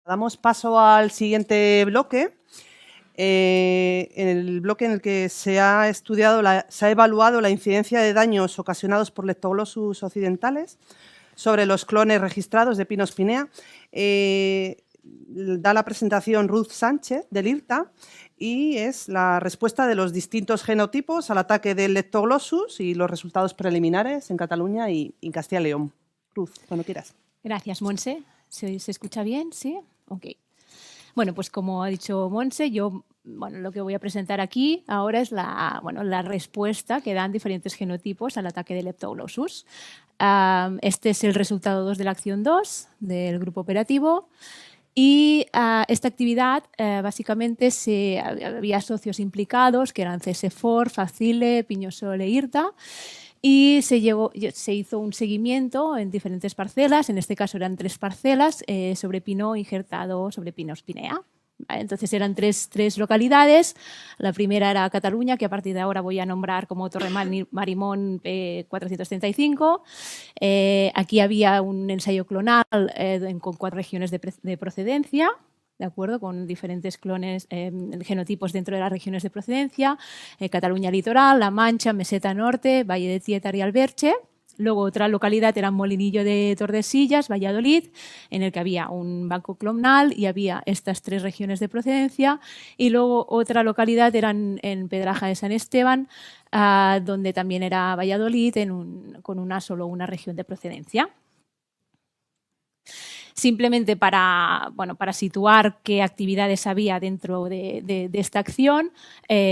Damos paso al siguiente bloque, en el bloque en el que se ha evaluado la incidencia de daños ocasionados por Leptoglossus occidentales sobre los clones registrados de Pinus pinea. Da la presentación Ruth Sánchez, del IRTA, y es la respuesta de los distintos genotipos al ataque del Leptoglossus y los resultados preliminares en Cataluña y en Castilla y León. Ruth, cuando quieras. Gracias, Montse. ¿Se escucha bien? ¿Sí? Ok. Bueno, pues como ha dicho Montse, lo que voy a presentar aquí ahora es la respuesta que dan diferentes genotipos al ataque de Leptoglossus. Este es el resultado 2 de la acción 2 del grupo operativo. Y esta actividad, básicamente, había socios implicados, que eran CSFOR, Facile, Piñosol e IRTA, y se hizo un seguimiento en diferentes parcelas, en este caso eran 3 parcelas, sobre pino injertado sobre Pinus pinea. Entonces eran tres localidades. La primera era Cataluña, que a partir de ahora voy a nombrar como Torre Marimón 435. Aquí había un ensayo clonal con 4 regiones de procedencia, ¿de acuerdo? Con diferentes clones, genotipos dentro de las regiones de procedencia. Cataluña Litoral, La Mancha, Meseta Norte, Valle de Tietar y Alberche. Luego otra localidad era Molinillo de Tordesillas, Valladolid, en el que había un banco clonal y había estas 3 regiones de procedencia. Y luego otra localidad era en Pedraja de San Esteban, donde también era Valladolid, con solo una región de procedencia. Simplemente para situar qué actividades había dentro de esta acción,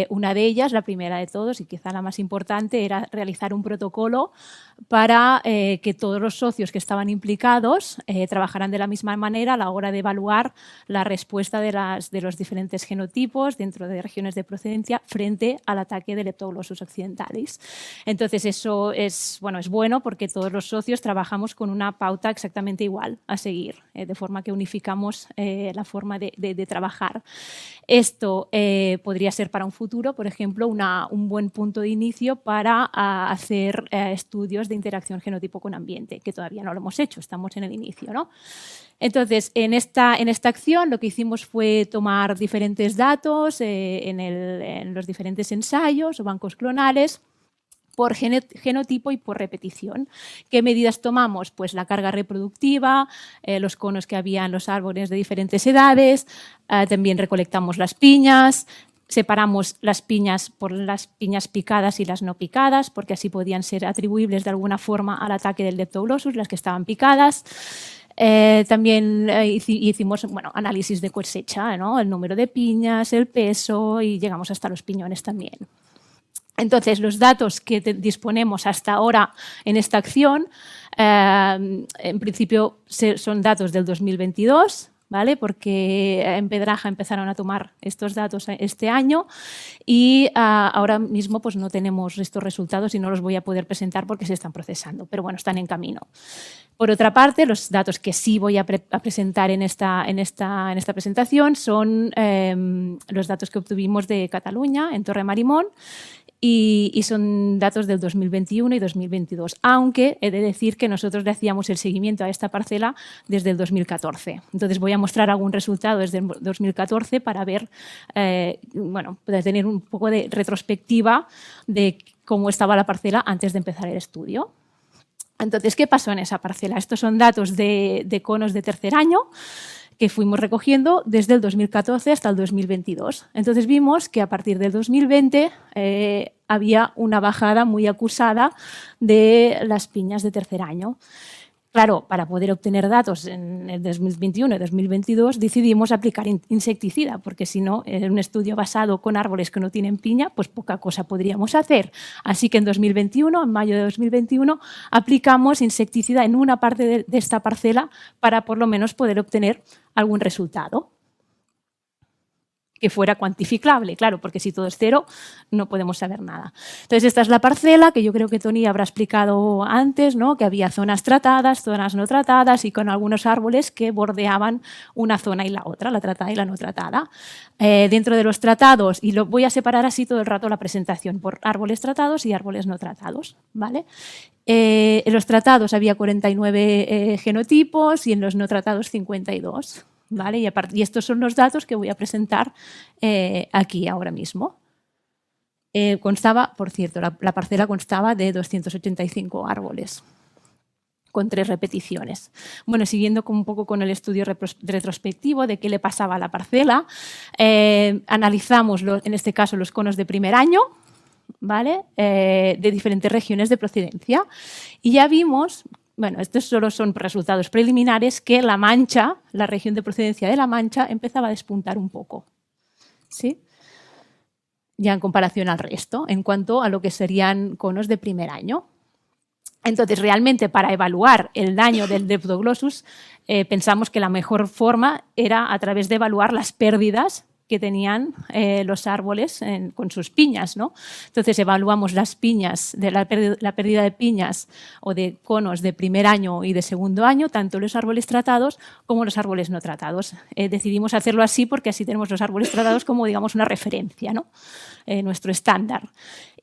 una de ellas, la primera de todos y quizá la más importante, era realizar un protocolo para que todos los socios que estaban implicados trabajaran de la misma manera a la hora de evaluar la respuesta de los diferentes genotipos dentro de regiones de procedencia frente al ataque de Leptoglossus occidentalis. Entonces eso es bueno porque todos los socios trabajamos con una pauta exactamente igual a seguir, de forma que unificamos la forma de trabajar. Esto podría ser para un futuro, por ejemplo, un buen punto de inicio para hacer estudios de interacción genotipo con ambiente, que todavía no lo hemos hecho, estamos en el inicio, ¿no? Entonces, en esta acción lo que hicimos fue tomar diferentes datos en los diferentes ensayos o bancos clonales, por genotipo y por repetición. ¿Qué medidas tomamos? Pues la carga reproductiva, los conos que había en los árboles de diferentes edades, también recolectamos las piñas, separamos las piñas por las piñas picadas y las no picadas, porque así podían ser atribuibles de alguna forma al ataque del Leptoglossus, las que estaban picadas. También hicimos análisis de cosecha, ¿no? El número de piñas, el peso y llegamos hasta los piñones también. Entonces, los datos que disponemos hasta ahora en esta acción, en principio son datos del 2022, ¿vale? Porque en Pedraja empezaron a tomar estos datos este año y ahora mismo pues, no tenemos estos resultados y no los voy a poder presentar porque se están procesando, pero bueno, están en camino. Por otra parte, los datos que sí voy a presentar en esta presentación son los datos que obtuvimos de Cataluña, en Torre Marimón, y son datos del 2021 y 2022, aunque he de decir que nosotros le hacíamos el seguimiento a esta parcela desde el 2014. Entonces voy a mostrar algún resultado desde el 2014 para ver, para tener un poco de retrospectiva de cómo estaba la parcela antes de empezar el estudio. Entonces, ¿qué pasó en esa parcela? Estos son datos de conos de tercer año que fuimos recogiendo desde el 2014 hasta el 2022. Entonces vimos que a partir del 2020 había una bajada muy acusada de las piñas de tercer año. Claro, para poder obtener datos en el 2021 y 2022 decidimos aplicar insecticida, porque si no, en un estudio basado con árboles que no tienen piña, pues poca cosa podríamos hacer. Así que en mayo de 2021, aplicamos insecticida en una parte de esta parcela para por lo menos poder obtener algún resultado que fuera cuantificable, claro, porque si todo es cero no podemos saber nada. Entonces, esta es la parcela que yo creo que Tony habrá explicado antes, ¿no? Que había zonas tratadas, zonas no tratadas y con algunos árboles que bordeaban una zona y la otra, la tratada y la no tratada. Dentro de los tratados, y lo voy a separar así todo el rato la presentación, por árboles tratados y árboles no tratados, ¿vale? En los tratados había 49 genotipos y en los no tratados 52. ¿vale? Y estos son los datos que voy a presentar aquí ahora mismo. Constaba, por cierto, la parcela constaba de 285 árboles, con 3 repeticiones. Bueno, siguiendo un poco con el estudio retrospectivo de qué le pasaba a la parcela, analizamos, en este caso, los conos de primer año, ¿vale? De diferentes regiones de procedencia. Y ya vimos, bueno, estos solo son resultados preliminares, que La Mancha, la región de procedencia de La Mancha, empezaba a despuntar un poco, ¿sí? Ya en comparación al resto, en cuanto a lo que serían conos de primer año. Entonces, realmente, para evaluar el daño del Leptoglossus, pensamos que la mejor forma era a través de evaluar las pérdidas que tenían los árboles con sus piñas, ¿no? Entonces, evaluamos las piñas, la pérdida de piñas o de conos de primer año y de segundo año, tanto los árboles tratados como los árboles no tratados. Decidimos hacerlo así porque así tenemos los árboles tratados como, digamos, una referencia, ¿no? Nuestro estándar.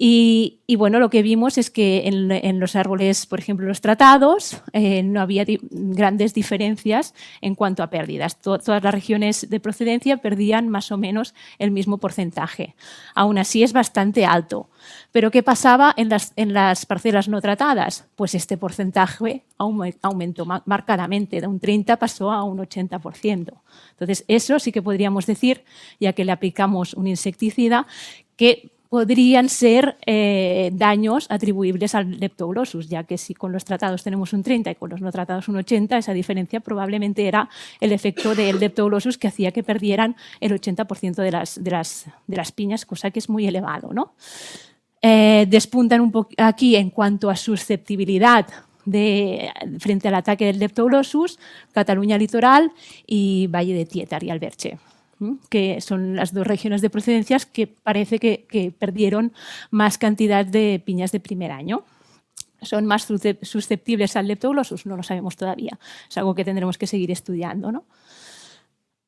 Y bueno, lo que vimos es que en los árboles, por ejemplo, los tratados, no había grandes diferencias en cuanto a pérdidas. Todas las regiones de procedencia perdían más o menos el mismo porcentaje. Aún así es bastante alto. Pero ¿qué pasaba en las parcelas no tratadas? Pues este porcentaje aumentó marcadamente, de un 30 pasó a un 80%. Entonces, eso sí que podríamos decir, ya que le aplicamos un insecticida, que podrían ser daños atribuibles al Leptoglossus, ya que si con los tratados tenemos un 30 y con los no tratados un 80, esa diferencia probablemente era el efecto del Leptoglossus que hacía que perdieran el 80% de las piñas, cosa que es muy elevado, ¿no? Despuntan un poco aquí en cuanto a susceptibilidad frente al ataque del Leptoglossus, Cataluña Litoral y Valle de Tietar y Alberche, que son las 2 regiones de procedencias que parece que perdieron más cantidad de piñas de primer año. ¿Son más susceptibles al Leptoglossus? No lo sabemos todavía. Es algo que tendremos que seguir estudiando, ¿no?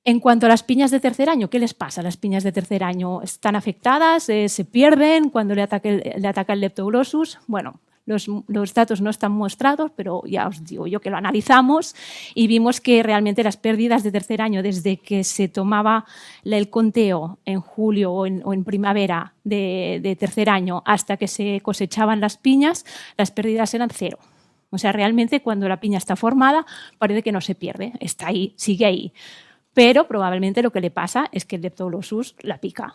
En cuanto a las piñas de tercer año, ¿qué les pasa? Las piñas de tercer año están afectadas, se pierden cuando le ataca el Leptoglossus. Bueno, los datos no están mostrados, pero ya os digo yo que lo analizamos y vimos que realmente las pérdidas de tercer año, desde que se tomaba el conteo en julio o en primavera de tercer año hasta que se cosechaban las piñas, las pérdidas eran 0. O sea, realmente cuando la piña está formada parece que no se pierde, está ahí, sigue ahí. Pero probablemente lo que le pasa es que el Leptoglossus la pica.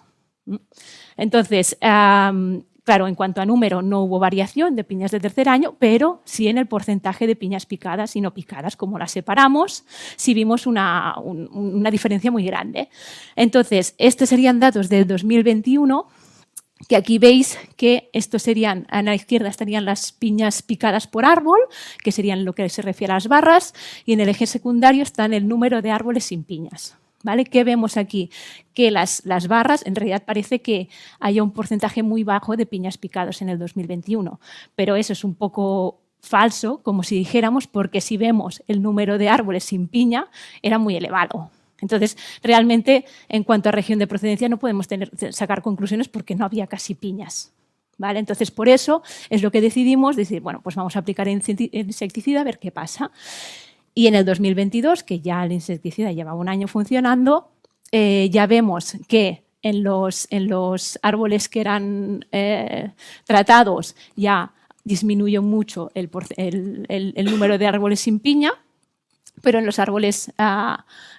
Entonces, claro, en cuanto a número no hubo variación de piñas de tercer año, pero sí en el porcentaje de piñas picadas y no picadas. Como las separamos, sí vimos una diferencia muy grande. Entonces, estos serían datos del 2021, que aquí veis que estos serían, a la izquierda estarían las piñas picadas por árbol, que serían lo que se refiere a las barras, y en el eje secundario están el número de árboles sin piñas. ¿Vale? ¿Qué vemos aquí? Que las barras, en realidad parece que haya un porcentaje muy bajo de piñas picados en el 2021, pero eso es un poco falso, como si dijéramos, porque si vemos el número de árboles sin piña, era muy elevado. Entonces, realmente, en cuanto a región de procedencia, no podemos sacar conclusiones porque no había casi piñas. ¿Vale? Entonces, por eso es lo que decidimos, decir, bueno, pues vamos a aplicar el insecticida a ver qué pasa. Y en el 2022, que ya el insecticida lleva un año funcionando, ya vemos que en los árboles que eran tratados ya disminuyó mucho el número de árboles sin piña, pero en los árboles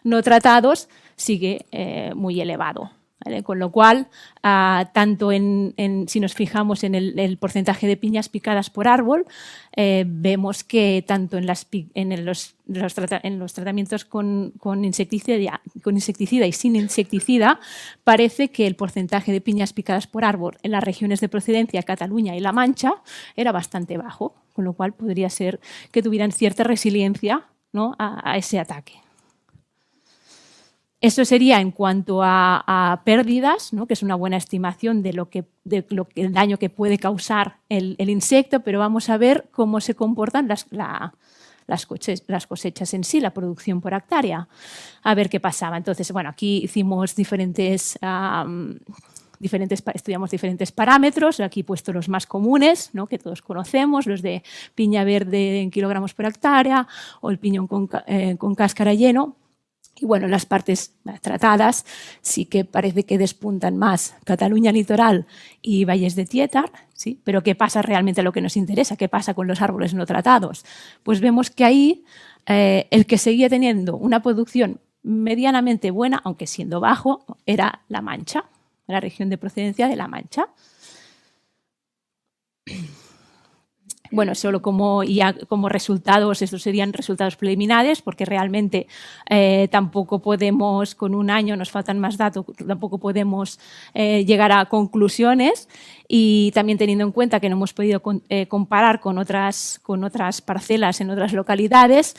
no tratados sigue muy elevado. ¿Vale? Con lo cual, tanto si nos fijamos en el porcentaje de piñas picadas por árbol, vemos que tanto en los tratamientos con insecticida y sin insecticida, parece que el porcentaje de piñas picadas por árbol en las regiones de procedencia, Cataluña y La Mancha, era bastante bajo, con lo cual podría ser que tuvieran cierta resiliencia, ¿no?, a ese ataque. Eso sería en cuanto a pérdidas, ¿no?, que es una buena estimación de el daño que puede causar el insecto, pero vamos a ver cómo se comportan las cosechas en sí, la producción por hectárea, a ver qué pasaba. Entonces, bueno, aquí hicimos estudiamos diferentes parámetros, aquí he puesto los más comunes, ¿no?, que todos conocemos, los de piña verde en kilogramos por hectárea o el piñón con cáscara lleno. Y bueno, las partes tratadas sí que parece que despuntan más Cataluña litoral y valles de Tietar, ¿sí? Pero ¿qué pasa realmente lo que nos interesa? ¿Qué pasa con los árboles no tratados? Pues vemos que ahí el que seguía teniendo una producción medianamente buena, aunque siendo bajo, era La Mancha, la región de procedencia de La Mancha. Bueno, solo como resultados, estos serían resultados preliminares, porque realmente tampoco podemos, con un año nos faltan más datos, tampoco podemos llegar a conclusiones, y también teniendo en cuenta que no hemos podido comparar con otras parcelas en otras localidades,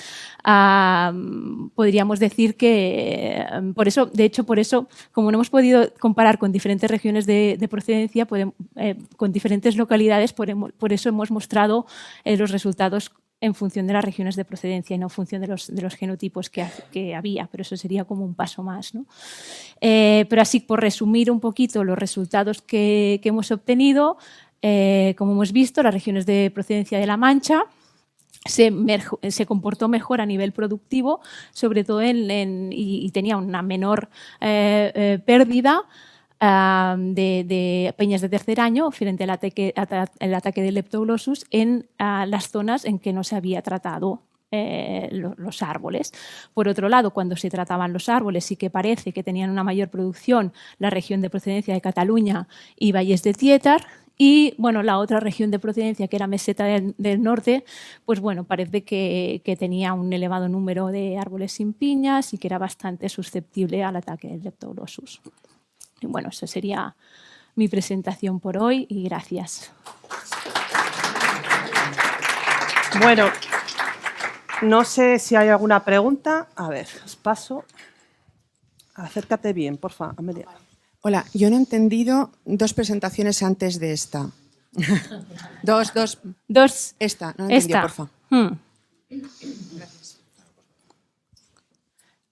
podríamos decir que, por eso, como no hemos podido comparar con diferentes regiones de procedencia, con diferentes localidades, por eso hemos mostrado los resultados en función de las regiones de procedencia y no en función de los genotipos que había, pero eso sería como un paso más, ¿no? Pero así, por resumir un poquito los resultados que hemos obtenido, como hemos visto, las regiones de procedencia de La Mancha se comportó mejor a nivel productivo, sobre todo y tenía una menor pérdida de peñas de tercer año frente al ataque del Leptoglossus en las zonas en que no se había tratado los árboles. Por otro lado, cuando se trataban los árboles, sí que parece que tenían una mayor producción la región de procedencia de Cataluña y valles de Tietar. Y bueno, la otra región de procedencia, que era Meseta del Norte, pues bueno, parece que tenía un elevado número de árboles sin piñas y que era bastante susceptible al ataque del Leptoglossus. Y bueno, esa sería mi presentación por hoy y gracias. Bueno, no sé si hay alguna pregunta. A ver, os paso. Acércate bien, porfa, Amelia. Hola, yo no he entendido dos presentaciones antes de esta. Dos. Esta, no he entendido, porfa. Gracias.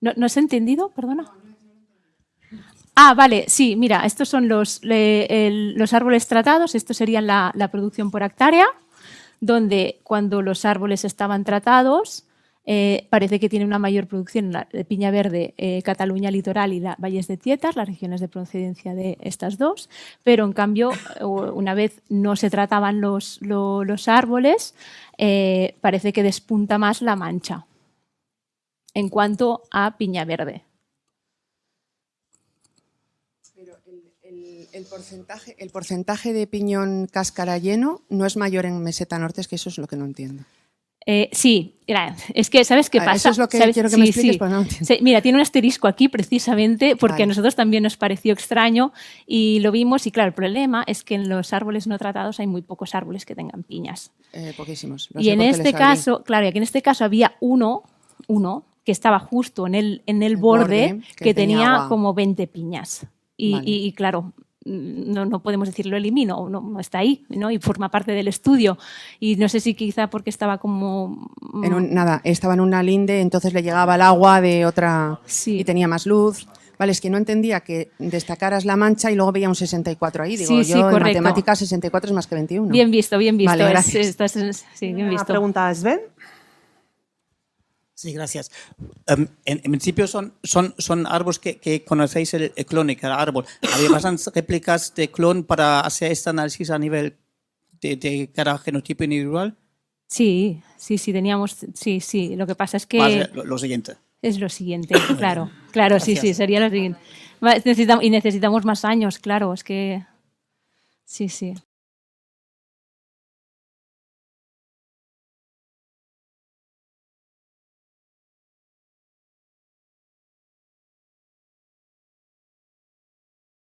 ¿No has entendido? Perdona. Vale, sí, mira, estos son los árboles tratados, esto sería la producción por hectárea, donde cuando los árboles estaban tratados, parece que tiene una mayor producción de piña verde, Cataluña litoral y valles de Tietar, las regiones de procedencia de estas dos, pero en cambio, una vez no se trataban los árboles, parece que despunta más La Mancha en cuanto a piña verde. El porcentaje de piñón cáscara lleno no es mayor en Meseta Norte, es que eso es lo que no entiendo. Sí, es que ¿sabes qué pasa? Eso es lo que quiero que me expliques, pero no entiendo. Mira, tiene un asterisco aquí precisamente porque a nosotros también nos pareció extraño y lo vimos, y claro, el problema es que en los árboles no tratados hay muy pocos árboles que tengan piñas. Poquísimos. Y en este caso, claro, aquí en este caso había uno que estaba justo en el borde que tenía como 20 piñas. Y claro, no podemos decir lo elimino, no está ahí, ¿no? Y forma parte del estudio. Y no sé si quizá porque estaba como... estaba en una linde, entonces le llegaba el agua de otra y tenía más luz. Vale, es que no entendía que destacaras La Mancha y luego veía un 64 ahí. Digo, sí, yo correcto. En matemáticas 64 es más que 21. Bien visto. Vale, gracias. Sí, bien visto. Una pregunta, Sven. Sí, gracias. En principio son árboles que conocéis el clon y cada árbol. ¿Había bastantes réplicas de clon para hacer este análisis a nivel de cada genotipo individual? Sí, teníamos, sí. Lo que pasa es que... Lo siguiente. Es lo siguiente, claro, sí, sería lo siguiente. Necesitamos más años, claro, es que... Sí.